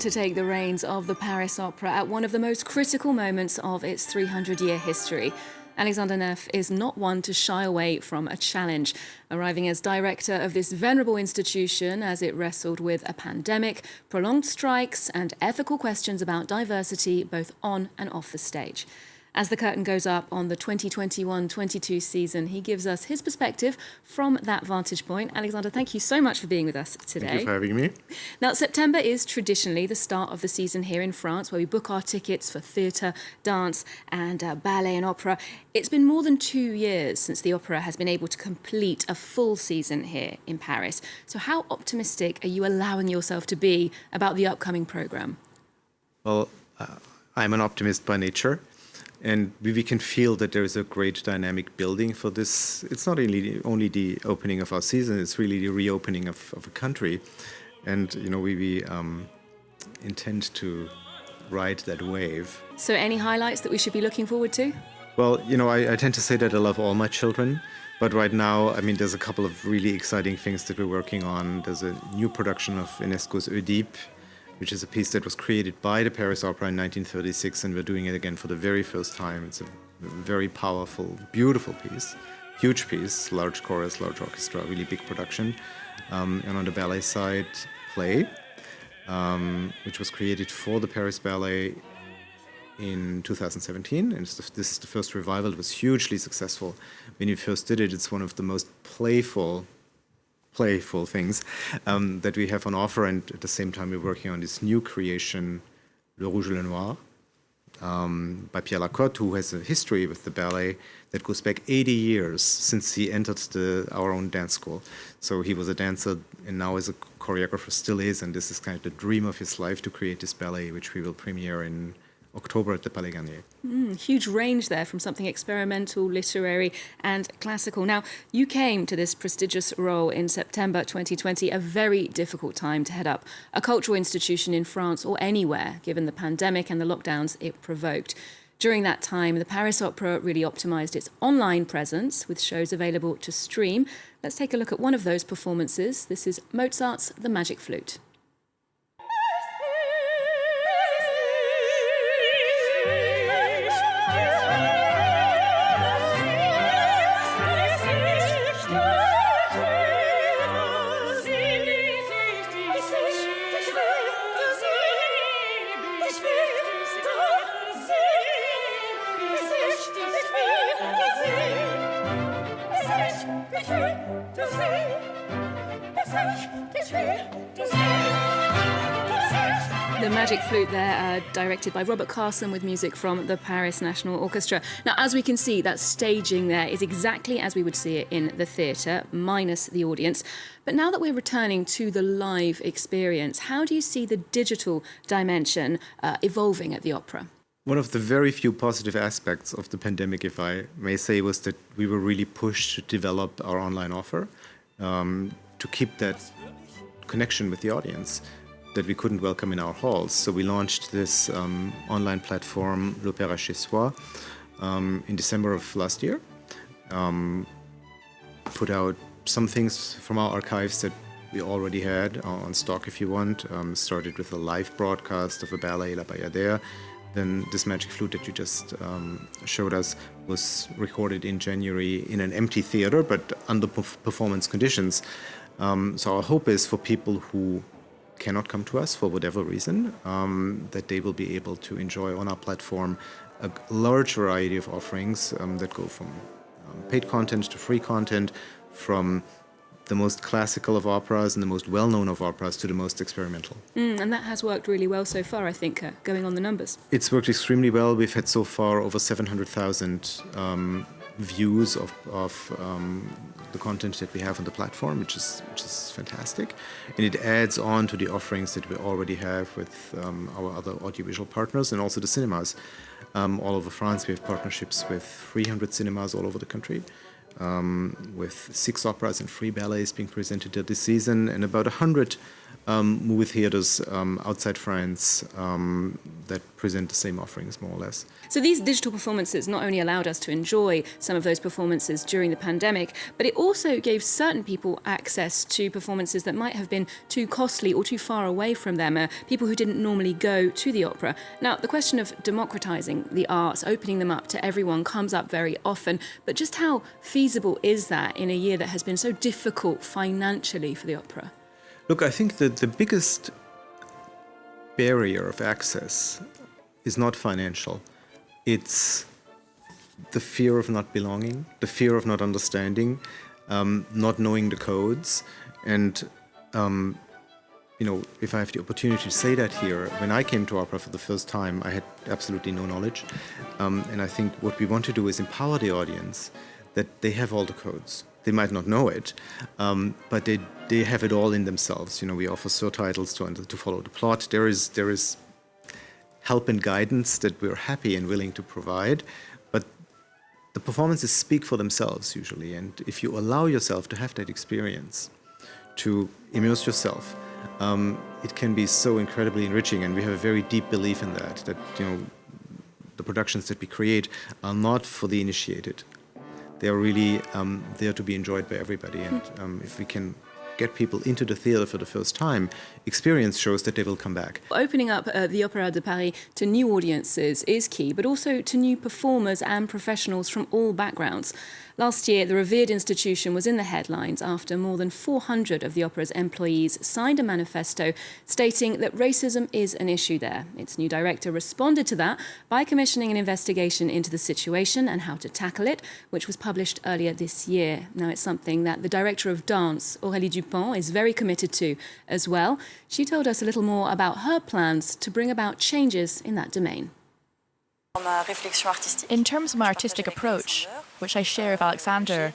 to take the reins of the Paris Opera at one of the most critical moments of its 300-year history. Alexander Neef is not one to shy away from a challenge, arriving as director of this venerable institution as it wrestled with a pandemic, prolonged strikes, and ethical questions about diversity both on and off the stage. As the curtain goes up on the 2021-22 season, he gives us his perspective from that vantage point. Alexander, thank you so much for being with us today. Thank you for having me. Now, September is traditionally the start of the season here in France, where we book our tickets for theatre, dance and ballet and opera. It's been more than 2 years since the opera has been able to complete a full season here in Paris. So how optimistic are you allowing yourself to be about the upcoming programme? Well, I'm an optimist by nature. And we can feel that there is a great dynamic building for this. It's not only the opening of our season, it's really the reopening of a country. And, you know, we intend to ride that wave. So any highlights that we should be looking forward to? Well, you know, I tend to say that I love all my children. But right now, I mean, there's a couple of really exciting things that we're working on. There's a new production of Ionesco's Oedipus, which is a piece that was created by the Paris Opera in 1936, and we're doing it again for the very first time. It's a very powerful, beautiful piece, huge piece, large chorus, large orchestra, really big production. And on the ballet side, Play, which was created for the Paris Ballet in 2017, and this is the first revival. It was hugely successful. When you first did it, it's one of the most playful things that we have on offer, and at the same time we're working on this new creation, Le Rouge et le Noir, by Pierre Lacotte, who has a history with the ballet that goes back 80 years since he entered our own dance school. So he was a dancer and now is a choreographer, still is, and this is kind of the dream of his life to create this ballet, which we will premiere in October at the Palais Garnier. Huge range there from something experimental, literary and classical. Now, you came to this prestigious role in September 2020, a very difficult time to head up a cultural institution in France or anywhere, given the pandemic and the lockdowns it provoked. During that time, the Paris Opera really optimised its online presence with shows available to stream. Let's take a look at one of those performances. This is Mozart's The Magic Flute. The Magic Flute there, directed by Robert Carson with music from the Paris National Orchestra. Now, as we can see, that staging there is exactly as we would see it in the theatre, minus the audience. But now that we're returning to the live experience, how do you see the digital dimension evolving at the opera? One of the very few positive aspects of the pandemic, if I may say, was that we were really pushed to develop our online offer, to keep that connection with the audience that we couldn't welcome in our halls. So we launched this online platform, L'Opéra Chez Soi, in December of last year. Put out some things from our archives that we already had on stock, if you want. Started with a live broadcast of a ballet, La Bayadère. Then this Magic Flute that you just showed us was recorded in January in an empty theater, but under performance conditions. So our hope is for people who cannot come to us for whatever reason, that they will be able to enjoy on our platform a large variety of offerings that go from paid content to free content, from the most classical of operas and the most well-known of operas to the most experimental. And that has worked really well so far, I think, going on the numbers. It's worked extremely well. We've had so far over 700,000 views of the content that we have on the platform, which is fantastic. And it adds on to the offerings that we already have with our other audiovisual partners and also the cinemas. All over France, we have partnerships with 300 cinemas all over the country, with 6 operas and 3 ballets being presented this season, and about 100 movie theaters outside France that present the same offerings, more or less. So these digital performances not only allowed us to enjoy some of those performances during the pandemic, but it also gave certain people access to performances that might have been too costly or too far away from them, people who didn't normally go to the opera. Now, the question of democratizing the arts, opening them up to everyone, comes up very often, but just how feasible is that in a year that has been so difficult financially for the opera? Look, I think that the biggest barrier of access is not financial. It's the fear of not belonging, the fear of not understanding, not knowing the codes. And, if I have the opportunity to say that here, when I came to opera for the first time, I had absolutely no knowledge. And I think what we want to do is empower the audience that they have all the codes. They might not know it, but they have it all in themselves. We offer surtitles to follow the plot. There is help and guidance that we're happy and willing to provide, but the performances speak for themselves usually. And if you allow yourself to have that experience, to immerse yourself, it can be so incredibly enriching. And we have a very deep belief in that the productions that we create are not for the initiated. They are really there to be enjoyed by everybody. And if we can get people into the theatre for the first time, experience shows that they will come back. Opening up the Opéra de Paris to new audiences is key, but also to new performers and professionals from all backgrounds. Last year, the revered institution was in the headlines after more than 400 of the opera's employees signed a manifesto stating that racism is an issue there. Its new director responded to that by commissioning an investigation into the situation and how to tackle it, which was published earlier this year. Now, it's something that the director of dance, Aurélie Dupont, is very committed to as well. She told us a little more about her plans to bring about changes in that domain. In terms of my artistic approach, which I share with Alexander,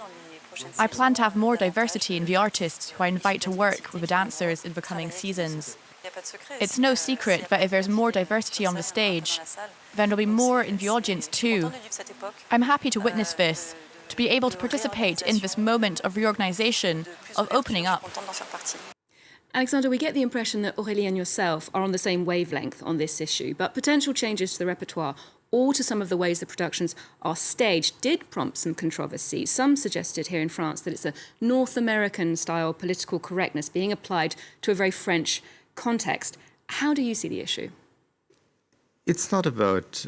I plan to have more diversity in the artists who I invite to work with the dancers in the coming seasons. It's no secret that if there's more diversity on the stage, then there'll be more in the audience too. I'm happy to witness this, to be able to participate in this moment of reorganization, of opening up. Alexander, we get the impression that Aurélie and yourself are on the same wavelength on this issue, but potential changes to the repertoire or to some of the ways the productions are staged did prompt some controversy. Some suggested here in France that it's a North American-style political correctness being applied to a very French context. How do you see the issue? It's not about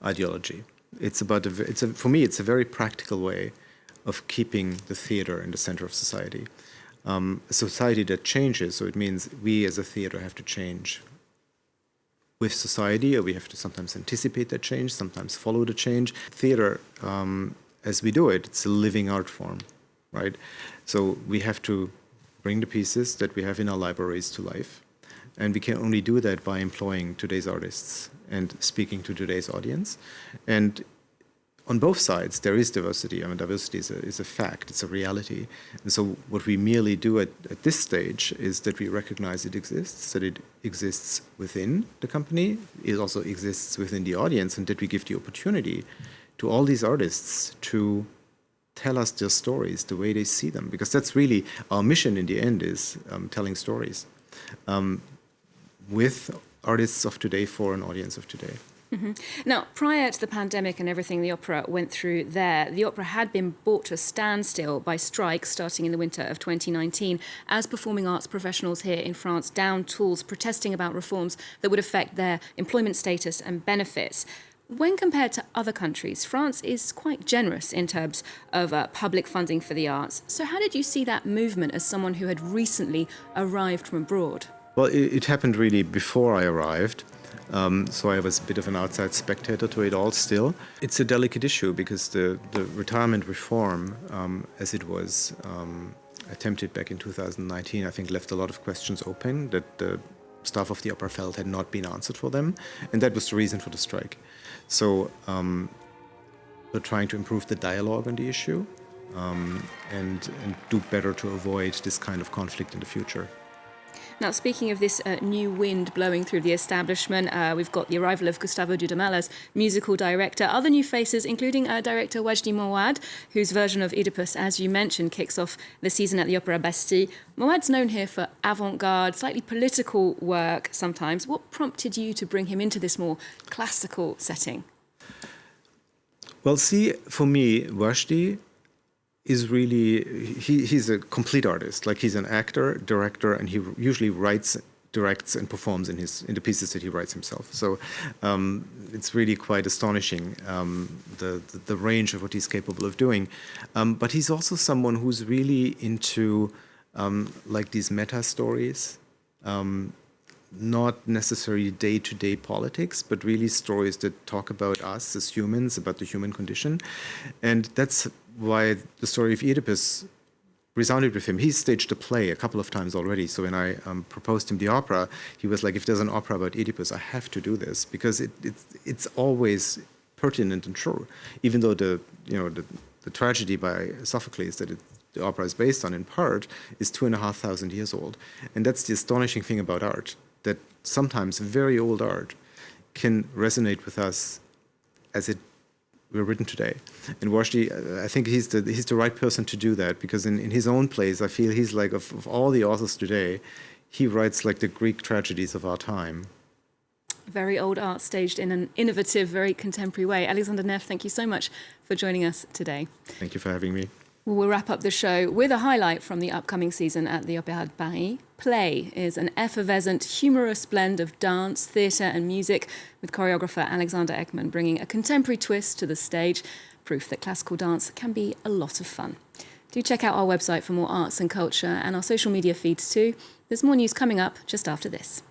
ideology. It's about for me, it's a very practical way of keeping the theatre in the center of society. A society that changes, so it means we as a theatre have to change with society, or we have to sometimes anticipate that change, sometimes follow the change. Theatre, as we do it, it's a living art form, right? So we have to bring the pieces that we have in our libraries to life. And we can only do that by employing today's artists and speaking to today's audience. And on both sides, there is diversity. I mean, diversity is a fact, it's a reality. And so what we merely do at this stage is that we recognize it exists, that it exists within the company, it also exists within the audience, and that we give the opportunity to all these artists to tell us their stories the way they see them. Because that's really our mission in the end, is telling stories with artists of today for an audience of today. Mm-hmm. Now, prior to the pandemic and everything the opera went through there, the opera had been brought to a standstill by strikes starting in the winter of 2019 as performing arts professionals here in France downed tools protesting about reforms that would affect their employment status and benefits. When compared to other countries, France is quite generous in terms of public funding for the arts. So how did you see that movement as someone who had recently arrived from abroad? Well, it happened really before I arrived. So I was a bit of an outside spectator to it all still. It's a delicate issue because the retirement reform, as it was attempted back in 2019, I think left a lot of questions open that the staff of the opera felt had not been answered for them. And that was the reason for the strike. So we're trying to improve the dialogue on the issue and do better to avoid this kind of conflict in the future. Now, speaking of this new wind blowing through the establishment, we've got the arrival of Gustavo Dudamel as musical director. Other new faces, including director Wajdi Mouawad, whose version of Oedipus, as you mentioned, kicks off the season at the Opéra Bastille. Mouawad's known here for avant-garde, slightly political work sometimes. What prompted you to bring him into this more classical setting? Well, see, for me, Wajdi is really, he's a complete artist. Like, he's an actor, director, and he usually writes, directs, and performs in the pieces that he writes himself. So it's really quite astonishing, the range of what he's capable of doing. But he's also someone who's really into like these meta stories, not necessarily day-to-day politics, but really stories that talk about us as humans, about the human condition. And that's why the story of Oedipus resounded with him. He's staged a play a couple of times already. So when I proposed him the opera, he was like, if there's an opera about Oedipus, I have to do this, because it's always pertinent and true. Even though the tragedy by Sophocles that the opera is based on, in part, is 2,500 years old. And that's the astonishing thing about art, that sometimes very old art can resonate with us as it were written today. And Wajdi, I think he's the right person to do that, because in his own plays, I feel he's like, of all the authors today, he writes like the Greek tragedies of our time. Very old art staged in an innovative, very contemporary way. Alexander Neef, thank you so much for joining us today. Thank you for having me. Well, we'll wrap up the show with a highlight from the upcoming season at the Opéra de Paris. Play is an effervescent, humorous blend of dance, theatre and music, with choreographer Alexander Ekman bringing a contemporary twist to the stage, proof that classical dance can be a lot of fun. Do check out our website for more arts and culture, and our social media feeds too. There's more news coming up just after this.